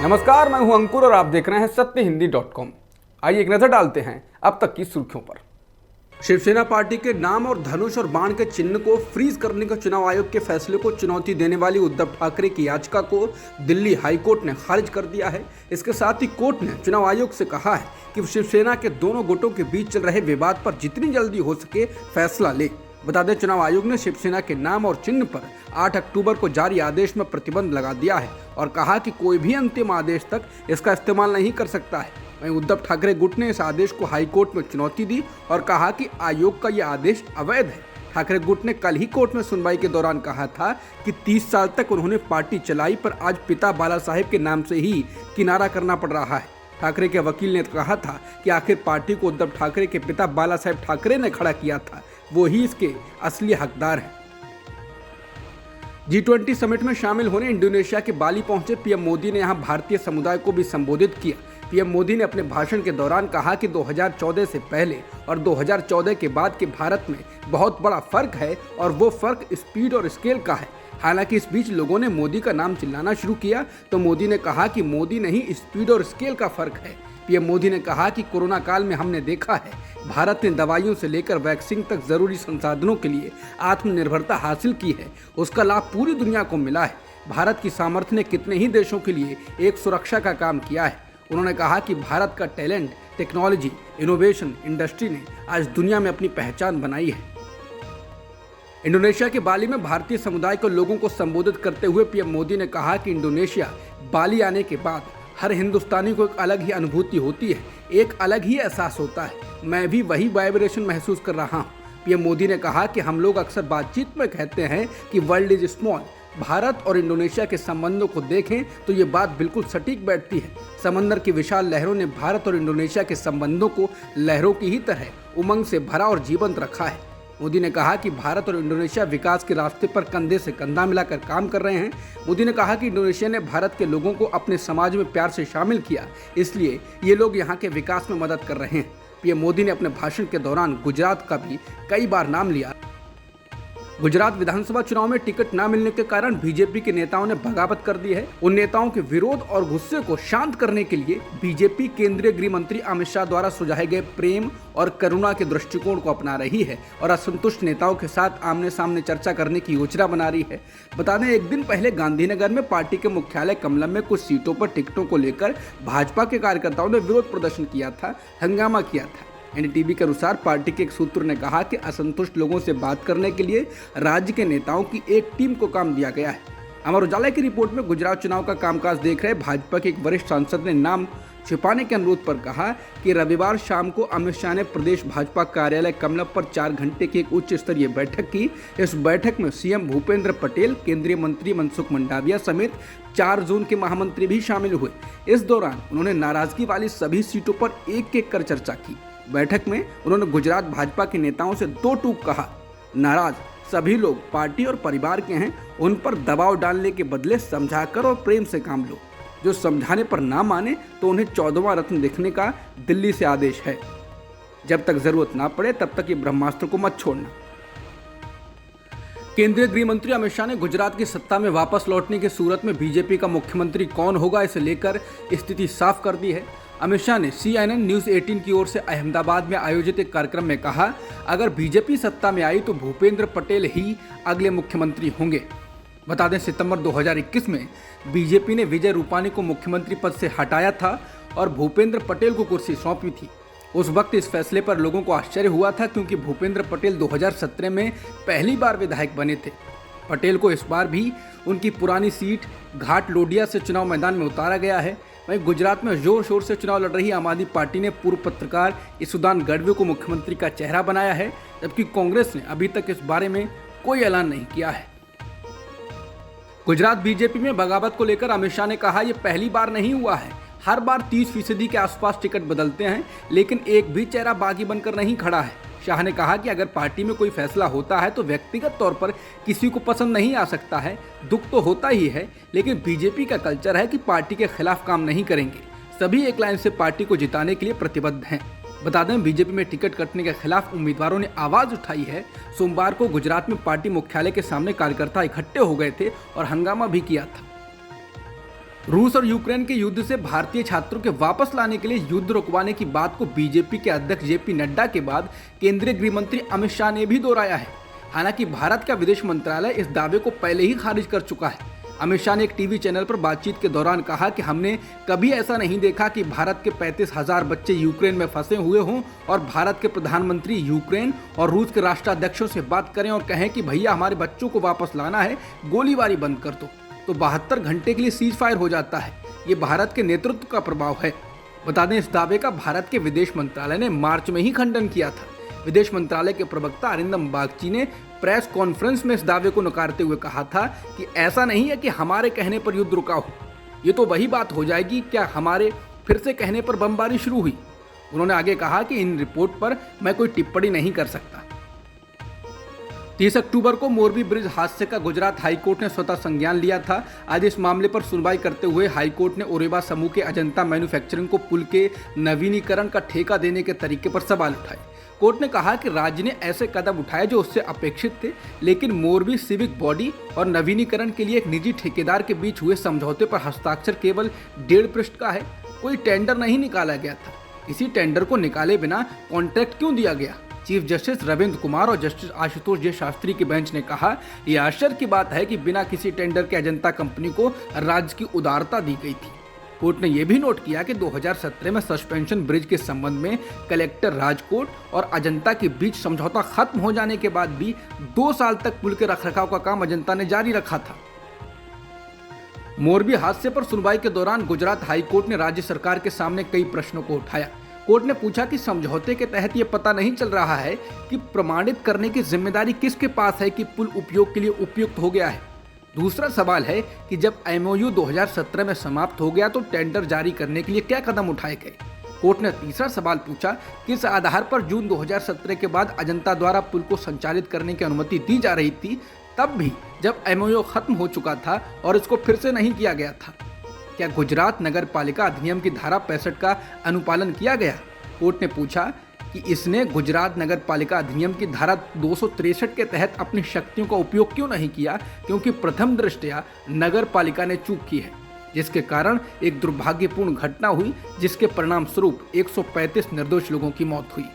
नमस्कार, मैं हूं अंकुर और आप देख रहे हैं सत्यहिंदी.com। आइए एक नजर डालते हैं अब तक की सुर्खियों पर। शिवसेना पार्टी के नाम और धनुष और बाण के चिन्ह को फ्रीज करने के चुनाव आयोग के फैसले को चुनौती देने वाली उद्धव ठाकरे की याचिका को दिल्ली हाईकोर्ट ने खारिज कर दिया है। इसके साथ ही कोर्ट ने चुनाव आयोग से कहा है कि शिवसेना के दोनों गुटों के बीच चल रहे विवाद पर जितनी जल्दी हो सके फैसला ले। बता दें, चुनाव आयोग ने शिवसेना के नाम और चिन्ह पर 8 अक्टूबर को जारी आदेश में प्रतिबंध लगा दिया है और कहा कि कोई भी अंतिम आदेश तक इसका इस्तेमाल नहीं कर सकता है। वहीं उद्धव ठाकरे गुट ने इस आदेश को हाईकोर्ट में चुनौती दी और कहा कि आयोग का यह आदेश अवैध है। ठाकरे गुट ने कल ही कोर्ट में सुनवाई के दौरान कहा था कि 30 साल तक उन्होंने पार्टी चलाई, पर आज पिता बाला साहेब के नाम से ही किनारा करना पड़ रहा है। ठाकरे के वकील ने कहा था कि आखिर पार्टी को उद्धव ठाकरे के पिता बाला साहेब ठाकरे ने खड़ा किया था, वो ही इसके असली हकदार हैं। G20 समिट में शामिल होने इंडोनेशिया के बाली पहुंचे पीएम मोदी ने यहां भारतीय समुदाय को भी संबोधित किया। पीएम मोदी ने अपने भाषण के दौरान कहा कि 2014 से पहले और 2014 के बाद के भारत में बहुत बड़ा फर्क है और वो फर्क स्पीड और स्केल का है। हालांकि इस बीच लोगों ने मोदी का नाम चिल्लाना शुरू किया तो मोदी ने कहा कि मोदी नहीं, स्पीड और स्केल का फर्क है। पीएम मोदी ने कहा कि कोरोना काल में हमने देखा है भारत ने दवाइयों से लेकर वैक्सीन तक जरूरी संसाधनों के लिए आत्मनिर्भरता हासिल की है, उसका लाभ पूरी दुनिया को मिला है। भारत की सामर्थ्य ने कितने ही देशों के लिए एक सुरक्षा का काम किया है। उन्होंने कहा कि भारत का टैलेंट, टेक्नोलॉजी, इनोवेशन, इंडस्ट्री ने आज दुनिया में अपनी पहचान बनाई है। इंडोनेशिया के बाली में भारतीय समुदाय को लोगों को संबोधित करते हुए पीएम मोदी ने कहा कि इंडोनेशिया बाली आने के बाद हर हिंदुस्तानी को एक अलग ही अनुभूति होती है, एक अलग ही एहसास होता है। मैं भी वही वाइब्रेशन महसूस कर रहा हूँ। पीएम मोदी ने कहा कि हम लोग अक्सर बातचीत में कहते हैं कि वर्ल्ड इज स्मॉल। भारत और इंडोनेशिया के संबंधों को देखें तो ये बात बिल्कुल सटीक बैठती है। समंदर की विशाल लहरों ने भारत और इंडोनेशिया के संबंधों को लहरों की ही तरह उमंग से भरा और जीवंत रखा है। मोदी ने कहा कि भारत और इंडोनेशिया विकास के रास्ते पर कंधे से कंधा मिलाकर काम कर रहे हैं। मोदी ने कहा कि इंडोनेशिया ने भारत के लोगों को अपने समाज में प्यार से शामिल किया, इसलिए ये लोग यहाँ के विकास में मदद कर रहे हैं। पीएम मोदी ने अपने भाषण के दौरान गुजरात का भी कई बार नाम लिया। गुजरात विधानसभा चुनाव में टिकट न मिलने के कारण बीजेपी के नेताओं ने बगावत कर दी है। उन नेताओं के विरोध और गुस्से को शांत करने के लिए बीजेपी केंद्रीय गृह मंत्री अमित शाह द्वारा सुझाए गए प्रेम और करुणा के दृष्टिकोण को अपना रही है और असंतुष्ट नेताओं के साथ आमने सामने चर्चा करने की योजना बना रही है। बता दें, एक दिन पहले गांधीनगर में पार्टी के मुख्यालय कमलम में कुछ सीटों पर टिकटों को लेकर भाजपा के कार्यकर्ताओं ने विरोध प्रदर्शन किया था, हंगामा किया था। एनडीटीवी के अनुसार पार्टी के एक सूत्र ने कहा कि असंतुष्ट लोगों से बात करने के लिए राज्य के नेताओं की एक टीम को काम दिया गया है। अमर उजाला की रिपोर्ट में गुजरात चुनाव का कामकाज देख रहे भाजपा के एक वरिष्ठ सांसद ने नाम छिपाने के अनुरोध पर कहा कि रविवार शाम को अमित शाह ने प्रदेश भाजपा कार्यालय कमलम पर 4 घंटे की एक उच्च स्तरीय बैठक की। इस बैठक में सीएम भूपेंद्र पटेल, केंद्रीय मंत्री मनसुख मंडाविया समेत 4 जोन के महामंत्री भी शामिल हुए। इस दौरान उन्होंने नाराजगी वाली सभी सीटों पर एक-एक कर चर्चा की। बैठक में उन्होंने गुजरात भाजपा के नेताओं से 2 टूक कहा। नाराज सभी लोग पार्टी और परिवार के हैं, उन पर दबाव डालने के बदले समझाकर और प्रेम से काम लो। जो समझाने पर ना माने तो उन्हें 14वां रत्न देखने का दिल्ली से आदेश है। जब तक जरूरत ना पड़े तब तक ये ब्रह्मास्त्र को मत छोड़ना। केंद्रीय गृह मंत्री अमित शाह ने गुजरात की सत्ता में वापस लौटने की सूरत में बीजेपी का मुख्यमंत्री कौन होगा, इसे लेकर स्थिति साफ कर दी है। अमित शाह ने CNN न्यूज़ 18 की ओर से अहमदाबाद में आयोजित एक कार्यक्रम में कहा, अगर बीजेपी सत्ता में आई तो भूपेंद्र पटेल ही अगले मुख्यमंत्री होंगे। बता दें, सितंबर 2021 में बीजेपी ने विजय रूपानी को मुख्यमंत्री पद से हटाया था और भूपेंद्र पटेल को कुर्सी सौंपी थी। उस वक्त इस फैसले पर लोगों को आश्चर्य हुआ था क्योंकि भूपेंद्र पटेल 2017 में पहली बार विधायक बने थे। पटेल को इस बार भी उनकी पुरानी सीट घाट लोडिया से चुनाव मैदान में उतारा गया है। वहीं गुजरात में जोर शोर से चुनाव लड़ रही आम आदमी पार्टी ने पूर्व पत्रकार ईसुदान गढ़वी को मुख्यमंत्री का चेहरा बनाया है, जबकि कांग्रेस ने अभी तक इस बारे में कोई ऐलान नहीं किया है। गुजरात बीजेपी में बगावत को लेकर अमित शाह ने कहा, यह पहली बार नहीं हुआ है। हर बार 30% के आसपास टिकट बदलते हैं, लेकिन एक भी चेहरा बागी बनकर नहीं खड़ा है। शाह ने कहा कि अगर पार्टी में कोई फैसला होता है तो व्यक्तिगत तौर पर किसी को पसंद नहीं आ सकता है, दुख तो होता ही है, लेकिन बीजेपी का कल्चर है कि पार्टी के खिलाफ काम नहीं करेंगे। सभी एक लाइन से पार्टी को जिताने के लिए प्रतिबद्ध हैं। बता दें, बीजेपी में टिकट कटने के खिलाफ उम्मीदवारों ने आवाज उठाई है। सोमवार को गुजरात में पार्टी मुख्यालय के सामने कार्यकर्ता इकट्ठे हो गए थे और हंगामा भी किया था। रूस और यूक्रेन के युद्ध से भारतीय छात्रों के वापस लाने के लिए युद्ध रुकवाने की बात को बीजेपी के अध्यक्ष जेपी नड्डा के बाद केंद्रीय गृह मंत्री अमित शाह ने भी दोहराया है। हालांकि भारत का विदेश मंत्रालय इस दावे को पहले ही खारिज कर चुका है। अमित शाह ने एक टीवी चैनल पर बातचीत के दौरान कहा कि हमने कभी ऐसा नहीं देखा कि भारत के 35,000 बच्चे यूक्रेन में फंसे हुए हों और भारत के प्रधानमंत्री यूक्रेन और रूस के राष्ट्राध्यक्षों से बात करें और कहें कि भैया हमारे बच्चों को वापस लाना है, गोलीबारी बंद कर दो, तो 72 घंटे के लिए सीज फायर हो जाता है। ये भारत के नेतृत्व का प्रभाव है। बता दें, इस दावे का भारत के विदेश मंत्रालय ने मार्च में ही खंडन किया था। विदेश मंत्रालय के प्रवक्ता अरिंदम बागची ने प्रेस कॉन्फ्रेंस में इस दावे को नकारते हुए कहा था कि ऐसा नहीं है कि हमारे कहने पर युद्ध रुका हो। ये तो वही बात हो जाएगी क्या हमारे फिर से कहने पर बमबारी शुरू हुई। उन्होंने आगे कहा कि इन रिपोर्ट पर मैं कोई टिप्पणी नहीं कर सकता। 30 अक्टूबर को मोरबी ब्रिज हादसे का गुजरात हाईकोर्ट ने स्वतः संज्ञान लिया था। आज इस मामले पर सुनवाई करते हुए हाईकोर्ट ने ओरेवा समूह के अजंता मैन्युफैक्चरिंग को पुल के नवीनीकरण का ठेका देने के तरीके पर सवाल उठाए। कोर्ट ने कहा कि राज्य ने ऐसे कदम उठाए जो उससे अपेक्षित थे, लेकिन मोरबी सिविक बॉडी और नवीनीकरण के लिए एक निजी ठेकेदार के बीच हुए समझौते पर हस्ताक्षर केवल 1.5 पृष्ठ का है। कोई टेंडर नहीं निकाला गया था। इसी टेंडर को निकाले बिना कॉन्ट्रैक्ट क्यों दिया गया? चीफ जस्टिस रविंद्र कुमार और जस्टिस आशुतोष जे शास्त्री की बेंच ने कहा, यह आश्चर्य की बात है कि बिना किसी टेंडर के अजंता कंपनी को राज्य की उदारता दी गई थी। कोर्ट ने यह भी नोट किया कि 2017 में सस्पेंशन ब्रिज के संबंध में कलेक्टर राजकोट और अजंता के बीच समझौता खत्म हो जाने के बाद भी 2 साल तक पुल के रखरखाव का काम अजंता ने जारी रखा था। मोरबी हादसे पर सुनवाई के दौरान गुजरात हाईकोर्ट ने राज्य सरकार के सामने कई प्रश्नों को उठाया। कोर्ट ने पूछा कि समझौते के तहत यह पता नहीं चल रहा है कि प्रमाणित करने की जिम्मेदारी किसके पास है कि पुल उपयोग के लिए उपयुक्त हो गया है। दूसरा सवाल है कि जब एमओयू 2017 में समाप्त हो गया तो टेंडर जारी करने के लिए क्या कदम उठाए गए। कोर्ट ने तीसरा सवाल पूछा, किस आधार पर जून 2017 के बाद अजंता द्वारा पुल को संचालित करने की अनुमति दी जा रही थी, तब भी जब एमओयू खत्म हो चुका था और इसको फिर से नहीं किया गया था। क्या गुजरात नगर पालिका अधिनियम की धारा 65 का अनुपालन किया गया? कोर्ट ने पूछा कि इसने गुजरात नगर पालिका अधिनियम की धारा 263 के तहत अपनी शक्तियों का उपयोग क्यों नहीं किया, क्योंकि प्रथम दृष्टया नगर पालिका ने चूक की है, जिसके कारण एक दुर्भाग्यपूर्ण घटना हुई, जिसके परिणाम स्वरूप 135 निर्दोष लोगों की मौत हुई।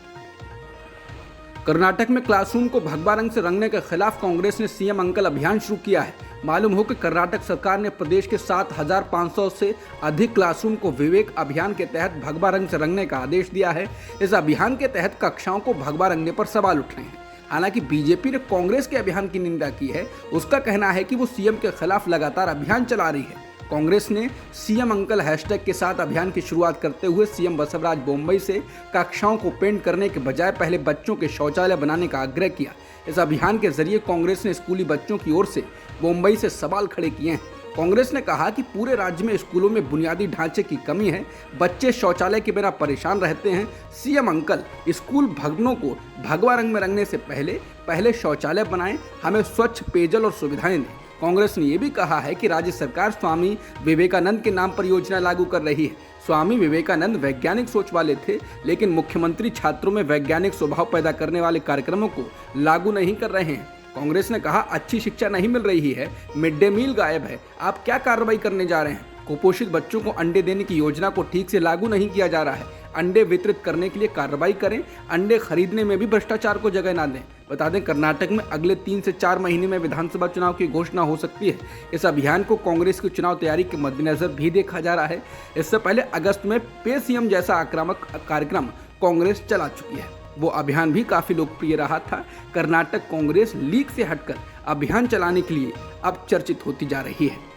कर्नाटक में क्लासरूम को भगवा रंग से रंगने के खिलाफ कांग्रेस ने सीएम अंकल अभियान शुरू किया है। मालूम हो कि कर्नाटक सरकार ने प्रदेश के 7,500 से अधिक क्लासरूम को विवेक अभियान के तहत भगवा रंग से रंगने का आदेश दिया है। इस अभियान के तहत कक्षाओं को भगवा रंगने पर सवाल उठ रहे हैं। हालांकि बीजेपी ने कांग्रेस के अभियान की निंदा की है। उसका कहना है कि वो सीएम के खिलाफ लगातार अभियान चला रही है। कांग्रेस ने सीएम अंकल हैशटैग के साथ अभियान की शुरुआत करते हुए सीएम बसवराज बोम्मई से कक्षाओं को पेंट करने के बजाय पहले बच्चों के शौचालय बनाने का आग्रह किया। इस अभियान के जरिए कांग्रेस ने स्कूली बच्चों की ओर से बोम्मई से सवाल खड़े किए हैं। कांग्रेस ने कहा कि पूरे राज्य में स्कूलों में बुनियादी ढांचे की कमी है, बच्चे शौचालय के बिना परेशान रहते हैं। सीएम अंकल, स्कूल भवनों को भगवा रंग में रंगने से पहले शौचालय बनाएं, हमें स्वच्छ पेयजल और सुविधाएं दें। कांग्रेस ने यह भी कहा है कि राज्य सरकार स्वामी विवेकानंद के नाम पर योजना लागू कर रही है। स्वामी विवेकानंद वैज्ञानिक सोच वाले थे, लेकिन मुख्यमंत्री छात्रों में वैज्ञानिक स्वभाव पैदा करने वाले कार्यक्रमों को लागू नहीं कर रहे हैं। कांग्रेस ने कहा, अच्छी शिक्षा नहीं मिल रही है, मिड डे मील गायब है, आप क्या कार्रवाई करने जा रहे हैं? कुपोषित बच्चों को अंडे देने की योजना को ठीक से लागू नहीं किया जा रहा है। अंडे वितरित करने के लिए कार्रवाई करें, अंडे खरीदने में भी भ्रष्टाचार को जगह ना दें। बता दें, कर्नाटक में अगले 3 से 4 महीने में विधानसभा चुनाव की घोषणा हो सकती है। इस अभियान को कांग्रेस की चुनाव तैयारी के मद्देनजर भी देखा जा रहा है। इससे पहले अगस्त में पे सीएम जैसा आक्रामक कार्यक्रम कांग्रेस चला चुकी है। वो अभियान भी काफी लोकप्रिय रहा था। कर्नाटक कांग्रेस लीग से हटकर अभियान चलाने के लिए अब चर्चित होती जा रही है।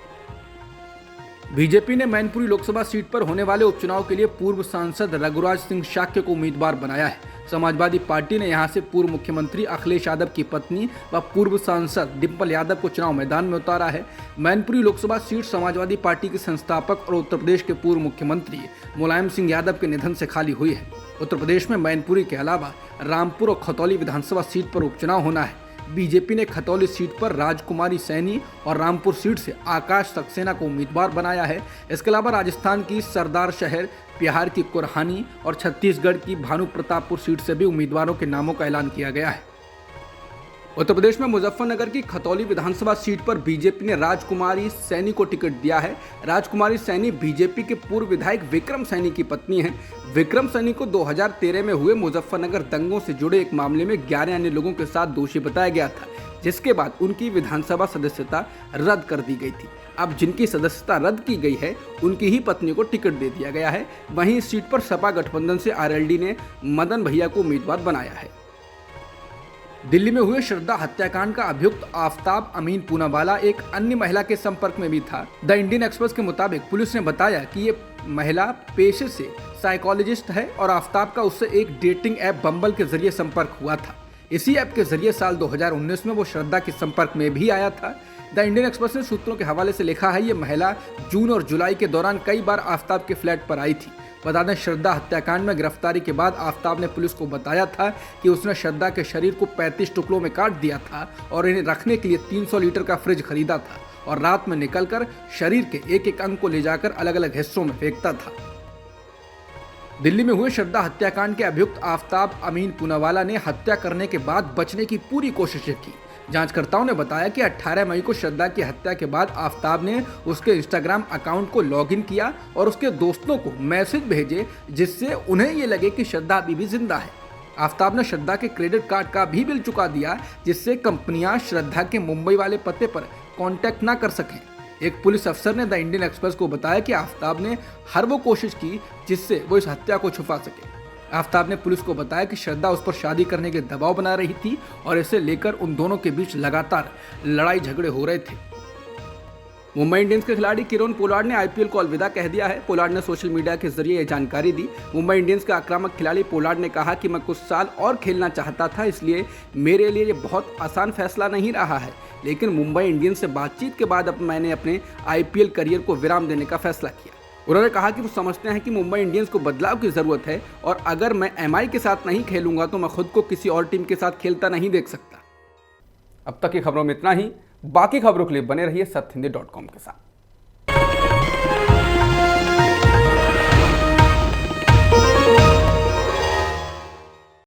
बीजेपी ने मैनपुरी लोकसभा सीट पर होने वाले उपचुनाव के लिए पूर्व सांसद रघुराज सिंह शाक्य को उम्मीदवार बनाया है। समाजवादी पार्टी ने यहां से पूर्व मुख्यमंत्री अखिलेश यादव की पत्नी व पूर्व सांसद डिंपल यादव को चुनाव मैदान में उतारा है। मैनपुरी लोकसभा सीट समाजवादी पार्टी के संस्थापक और उत्तर प्रदेश के पूर्व मुख्यमंत्री मुलायम सिंह यादव के निधन से खाली हुई है। उत्तर प्रदेश में मैनपुरी के अलावा रामपुर और खतौली विधानसभा सीट पर उपचुनाव होना है। बीजेपी ने खतौली सीट पर राजकुमारी सैनी और रामपुर सीट से आकाश सक्सेना को उम्मीदवार बनाया है। इसके अलावा राजस्थान की सरदार शहर, बिहार की कुरहानी और छत्तीसगढ़ की भानु प्रतापपुर सीट से भी उम्मीदवारों के नामों का ऐलान किया गया है। उत्तर प्रदेश में मुजफ्फरनगर की खतौली विधानसभा सीट पर बीजेपी ने राजकुमारी सैनी को टिकट दिया है। राजकुमारी सैनी बीजेपी के पूर्व विधायक विक्रम सैनी की पत्नी हैं। विक्रम सैनी को 2013 में हुए मुजफ्फरनगर दंगों से जुड़े एक मामले में 11 अन्य लोगों के साथ दोषी बताया गया था, जिसके बाद उनकी विधानसभा सदस्यता रद्द कर दी गई थी। अब जिनकी सदस्यता रद्द की गई है, उनकी ही पत्नी को टिकट दे दिया गया है। वहीं इस सीट पर सपा गठबंधन से आरएलडी ने मदन भैया को उम्मीदवार बनाया है। दिल्ली में हुए श्रद्धा हत्याकांड का अभियुक्त आफताब अमीन पूनावाला एक अन्य महिला के संपर्क में भी था। द इंडियन एक्सप्रेस के मुताबिक पुलिस ने बताया कि ये महिला पेशे से साइकोलॉजिस्ट है और आफताब का उससे एक डेटिंग ऐप बम्बल के जरिए संपर्क हुआ था। इसी ऐप के जरिए साल 2019 में वो श्रद्धा के संपर्क में भी आया था। द इंडियन एक्सप्रेस ने सूत्रों के हवाले से लिखा है, ये महिला जून और जुलाई के दौरान कई बार आफताब के फ्लैट पर आई थी। बता दें, श्रद्धा हत्याकांड में गिरफ्तारी के बाद आफताब ने पुलिस को बताया था कि उसने श्रद्धा के शरीर को 35 टुकड़ों में काट दिया था और इन्हें रखने के लिए 300 लीटर का फ्रिज खरीदा था और रात में निकलकर शरीर के एक एक अंग को ले जाकर अलग अलग हिस्सों में फेंकता था। दिल्ली में हुए श्रद्धा हत्याकांड के अभियुक्त आफताब अमीन पूनावाला ने हत्या करने के बाद बचने की पूरी कोशिशें की। जांचकर्ताओं ने बताया कि 18 मई को श्रद्धा की हत्या के बाद आफताब ने उसके इंस्टाग्राम अकाउंट को लॉगिन किया और उसके दोस्तों को मैसेज भेजे, जिससे उन्हें ये लगे कि श्रद्धा अभी भी जिंदा है। आफताब ने श्रद्धा के क्रेडिट कार्ड का भी बिल चुका दिया, जिससे कंपनियां श्रद्धा के मुंबई वाले पते पर कांटेक्ट ना कर सकें। एक पुलिस अफसर ने द इंडियन एक्सप्रेस को बताया कि आफताब ने हर वो कोशिश की जिससे वो इस हत्या को छुपा सके। आफताब ने पुलिस को बताया कि श्रद्धा उस पर शादी करने के दबाव बना रही थी और इसे लेकर उन दोनों के बीच लगातार लड़ाई झगड़े हो रहे थे। मुंबई इंडियंस के खिलाड़ी किरण पोलार्ड ने आईपीएल को अलविदा कह दिया है। पोलार्ड ने सोशल मीडिया के जरिए यह जानकारी दी। मुंबई इंडियंस के आक्रामक खिलाड़ी पोलार्ड ने कहा कि मैं कुछ साल और खेलना चाहता था, इसलिए मेरे लिए ये बहुत आसान फैसला नहीं रहा है, लेकिन मुंबई इंडियंस से बातचीत के बाद अब मैंने अपने आईपीएल करियर को विराम देने का फैसला किया। उन्होंने कहा कि वो समझते हैं कि मुंबई इंडियंस को बदलाव की ज़रूरत है और अगर मैं एमआई के साथ नहीं खेलूंगा तो मैं खुद को किसी और टीम के साथ खेलता नहीं देख सकता। अब तक की खबरों में इतना ही। बाकी खबरों के लिए बने रहिए सत्यहिंदी.com के साथ।